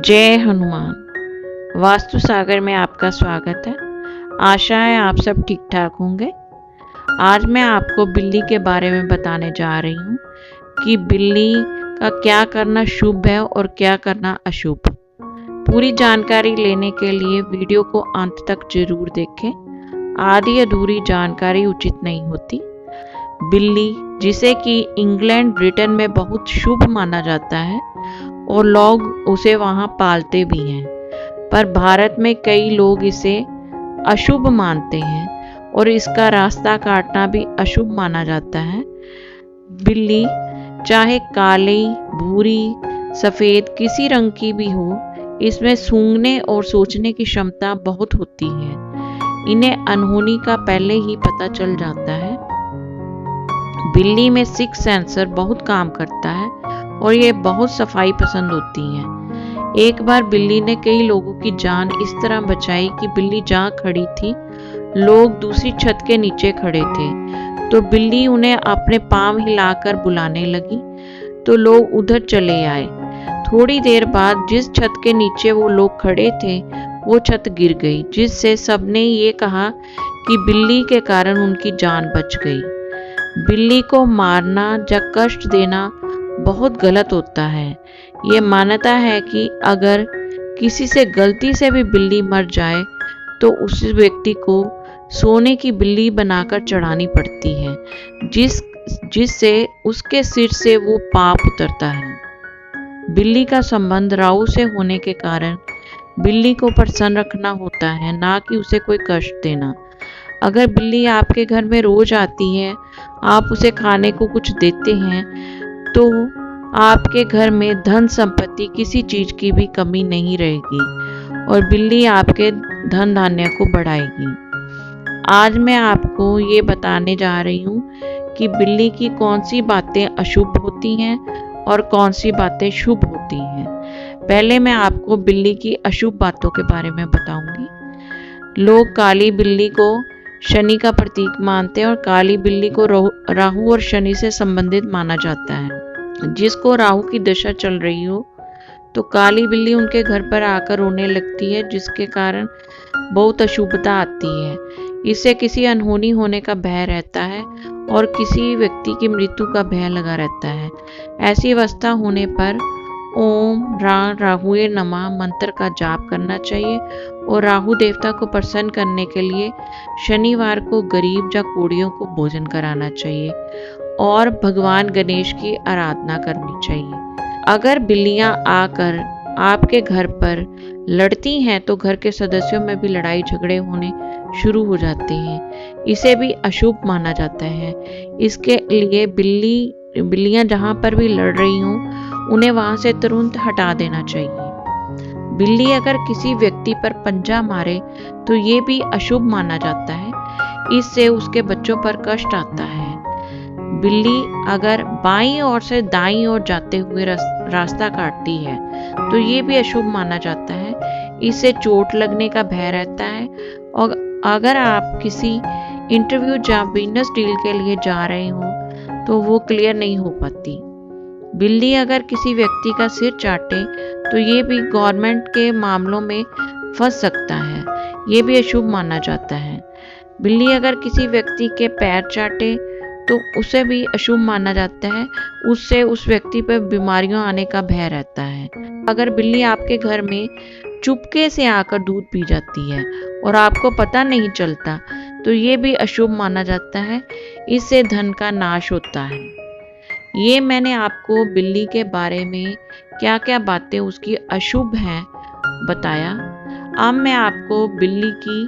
जय हनुमान। वास्तु सागर में आपका स्वागत है। आशा है आप सब ठीक ठाक होंगे। आज मैं आपको बिल्ली के बारे में बताने जा रही हूँ कि बिल्ली का क्या करना शुभ है और क्या करना अशुभ। पूरी जानकारी लेने के लिए वीडियो को अंत तक जरूर देखें। आधी अधूरी जानकारी उचित नहीं होती। बिल्ली, जिसे कि इंग्लैंड ब्रिटेन में बहुत शुभ माना जाता है और लोग उसे वहां पालते भी हैं, पर भारत में कई लोग इसे अशुभ मानते हैं और इसका रास्ता काटना भी अशुभ माना जाता है। बिल्ली चाहे काली, भूरी, सफेद किसी रंग की भी हो, इसमें सूंघने और सोचने की क्षमता बहुत होती है। इन्हें अनहोनी का पहले ही पता चल जाता है। बिल्ली में 6 सेंसर बहुत काम करता है और ये बहुत सफाई पसंद होती हैं। एक बार बिल्ली ने कई लोगों की जान इस तरह बचाई कि बिल्ली जहाँ खड़ी थी, लोग दूसरी छत के नीचे खड़े थे, तो बिल्ली उन्हें अपने पांव हिलाकर बुलाने लगी, तो लोग उधर चले आए। थोड़ी देर बाद जिस छत के नीचे वो लोग खड़े थे, वो छत गिर गई, जिससे सबने ये कहा कि बिल्ली के कारण उनकी जान बच गई। बिल्ली को मारना या कष्ट देना बहुत गलत होता है। ये मान्यता है कि अगर किसी से गलती से भी बिल्ली मर जाए तो उस व्यक्ति को सोने की बिल्ली बनाकर चढ़ानी पड़ती है, जिससे उसके सिर से वो पाप उतरता है। बिल्ली का संबंध राहु से होने के कारण बिल्ली को प्रसन्न रखना होता है, ना कि उसे कोई कष्ट देना। अगर बिल्ली आपके घर में रोज आती है, आप उसे खाने को कुछ देते हैं, तो आपके घर में धन संपत्ति किसी चीज की भी कमी नहीं रहेगी और बिल्ली आपके धन धान्य को बढ़ाएगी। आज मैं आपको ये बताने जा रही हूँ कि बिल्ली की कौन सी बातें अशुभ होती हैं और कौन सी बातें शुभ होती हैं। पहले मैं आपको बिल्ली की अशुभ बातों के बारे में बताऊंगी। लोग काली बिल्ली को शनि का प्रतीक मानते हैं और काली बिल्ली को राहु और शनि से संबंधित माना जाता है। जिसको राहु की दशा चल रही हो, तो काली बिल्ली उनके घर पर आकर रोने लगती है, जिसके कारण बहुत अशुभता आती है। इससे किसी अनहोनी होने का भय रहता है और किसी व्यक्ति की मृत्यु का भय लगा रहता है। ऐसी अवस्था होने पर ओम राहुए नमः मंत्र का जाप करना चाहिए और राहु देवता को प्रसन्न करने के लिए शनिवार को गरीब या कोढ़ियों को भोजन कराना चाहिए और भगवान गणेश की आराधना करनी चाहिए। अगर बिल्लियां आकर आपके घर पर लड़ती हैं तो घर के सदस्यों में भी लड़ाई झगड़े होने शुरू हो जाते हैं। इसे भी अशुभ माना जाता है। इसके लिए बिल्लियां जहां पर भी लड़ रही हों, उन्हें वहां से तुरंत हटा देना चाहिए। बिल्ली अगर किसी व्यक्ति पर पंजा मारे तो ये भी अशुभ माना जाता है। इससे उसके बच्चों पर कष्ट आता है। बिल्ली अगर बाईं ओर से दाईं ओर जाते हुए रास्ता काटती है तो ये भी अशुभ माना जाता है। इससे चोट लगने का भय रहता है और अगर आप किसी इंटरव्यू या बिजनेस डील के लिए जा रहे हो तो वो क्लियर नहीं हो पाती। बिल्ली अगर किसी व्यक्ति का सिर चाटे तो ये भी गवर्नमेंट के मामलों में फंस सकता है। ये भी अशुभ माना जाता है। बिल्ली अगर किसी व्यक्ति के पैर चाटे तो उसे भी अशुभ माना जाता है। उससे उस व्यक्ति पर बीमारियां आने का भय रहता है। अगर बिल्ली आपके घर में चुपके से आकर दूध पी जाती है और आपको पता नहीं चलता, तो ये भी अशुभ माना जाता है। इससे धन का नाश होता है। ये मैंने आपको बिल्ली के बारे में क्या क्या बातें उसकी अशुभ हैं बताया। अब मैं आपको बिल्ली की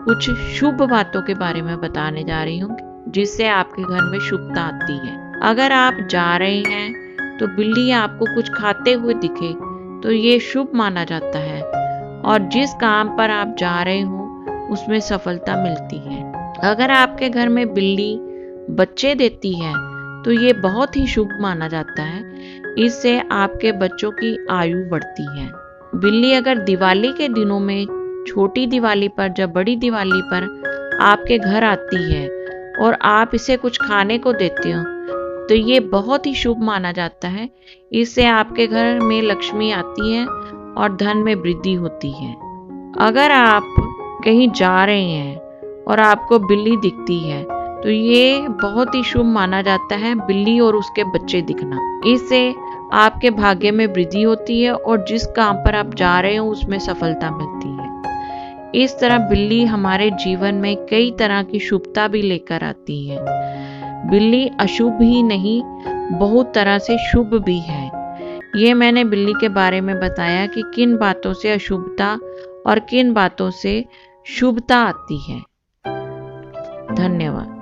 कुछ शुभ बातों के बारे में बताने जा रही हूँ, जिससे आपके घर में शुभता आती है। अगर आप जा रहे हैं तो बिल्ली आपको कुछ खाते हुए दिखे तो ये शुभ माना जाता है और जिस काम पर आप जा रहे हो उसमें सफलता मिलती है। अगर आपके घर में बिल्ली बच्चे देती है तो ये बहुत ही शुभ माना जाता है। इससे आपके बच्चों की आयु बढ़ती है। बिल्ली अगर दिवाली के दिनों में छोटी दिवाली पर या बड़ी दिवाली पर आपके घर आती है और आप इसे कुछ खाने को देते हो तो ये बहुत ही शुभ माना जाता है। इससे आपके घर में लक्ष्मी आती है और धन में वृद्धि होती है। अगर आप कहीं जा रहे हैं और आपको बिल्ली दिखती है तो ये बहुत ही शुभ माना जाता है, बिल्ली और उसके बच्चे दिखना। इससे आपके भाग्य में वृद्धि होती है और जिस काम पर आप जा रहे हो उसमें सफलता मिलती है। इस तरह बिल्ली हमारे जीवन में कई तरह की शुभता भी लेकर आती है। बिल्ली अशुभ ही नहीं, बहुत तरह से शुभ भी है। ये मैंने बिल्ली के बारे में बताया कि किन बातों से अशुभता और किन बातों से शुभता आती है। धन्यवाद।